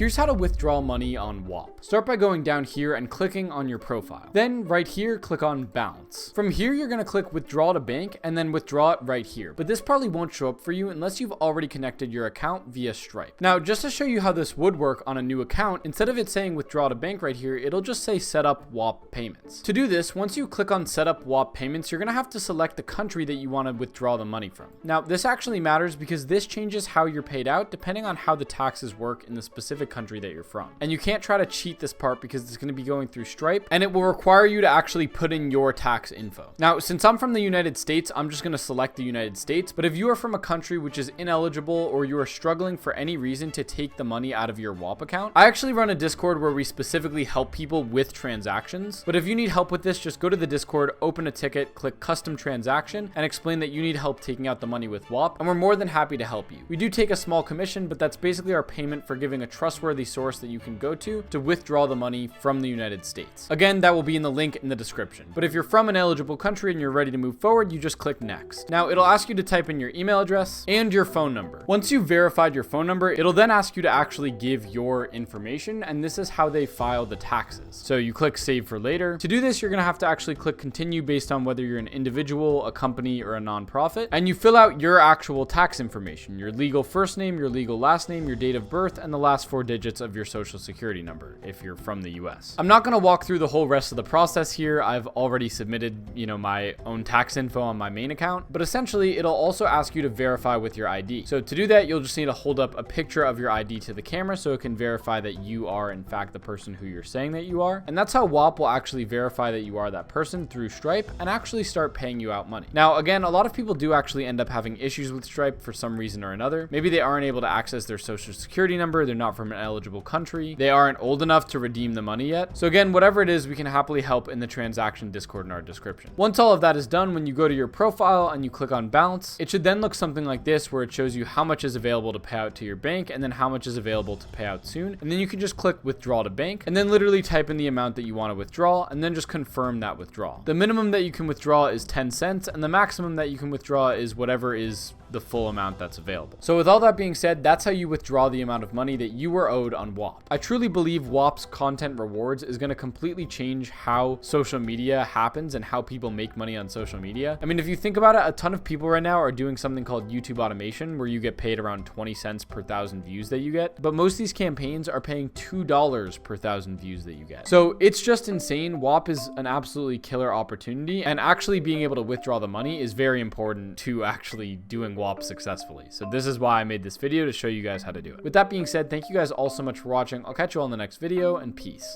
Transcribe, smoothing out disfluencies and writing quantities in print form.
Here's how to withdraw money on Whop. Start by going down here and clicking on your profile. Then right here, click on bounce. From here, you're gonna click withdraw to bank and then withdraw it right here. But this probably won't show up for you unless you've already connected your account via Stripe. Now, just to show you how this would work on a new account, instead of it saying withdraw to bank right here, it'll just say set up Whop payments. To do this, once you click on set up Whop payments, you're gonna have to select the country that you want to withdraw the money from. Now, this actually matters because this changes how you're paid out depending on how the taxes work in the specific country that you're from. And you can't try to cheat this part because it's going to be going through Stripe and it will require you to actually put in your tax info. Now, since I'm from the United States, I'm just going to select the United States. But if you are from a country which is ineligible or you are struggling for any reason to take the money out of your Whop account, I actually run a Discord where we specifically help people with transactions. But if you need help with this, just go to the Discord, open a ticket, click custom transaction, and explain that you need help taking out the money with Whop, and we're more than happy to help you. We do take a small commission, but that's basically our payment for giving a trustworthy source that you can go to withdraw the money from the United States. Again, that will be in the link in the description. But if you're from an eligible country and you're ready to move forward, you just click next. Now, it'll ask you to type in your email address and your phone number. Once you've verified your phone number, it'll then ask you to actually give your information, and this is how they file the taxes. So you click save for later. To do this, you're gonna have to actually click continue based on whether you're an individual, a company, or a nonprofit, and you fill out your actual tax information, your legal first name, your legal last name, your date of birth, and the last 4 digits of your social security number if you're from the US. I'm not going to walk through the whole rest of the process here. I've already submitted, my own tax info on my main account, but essentially it'll also ask you to verify with your ID. So to do that, you'll just need to hold up a picture of your ID to the camera so it can verify that you are in fact the person who you're saying that you are. And that's how Whop will actually verify that you are that person through Stripe and actually start paying you out money. Now, again, a lot of people do actually end up having issues with Stripe for some reason or another. Maybe they aren't able to access their social security number, they're not from an eligible country, they aren't old enough to redeem the money yet. So again, whatever it is, we can happily help in the transaction Discord in our description. Once all of that is done, when you go to your profile and you click on bounce, it should then look something like this where it shows you how much is available to pay out to your bank and then how much is available to pay out soon. And then you can just click withdraw to bank and then literally type in the amount that you want to withdraw and then just confirm that withdrawal. The minimum that you can withdraw is 10 cents and the maximum that you can withdraw is whatever is the full amount that's available. So with all that being said, that's how you withdraw the amount of money that you were owed on Whop. I truly believe Whop's content rewards is going to completely change how social media happens and how people make money on social media. I mean, if you think about it, a ton of people right now are doing something called YouTube automation where you get paid around 20 cents per 1,000 views that you get. But most of these campaigns are paying $2 per 1,000 views that you get. So it's just insane. Whop is an absolutely killer opportunity, and actually being able to withdraw the money is very important to actually doing Whop successfully. So this is why I made this video, to show you guys how to do it. With that being said, thank you guys all so much for watching. I'll catch you all in the next video, and peace.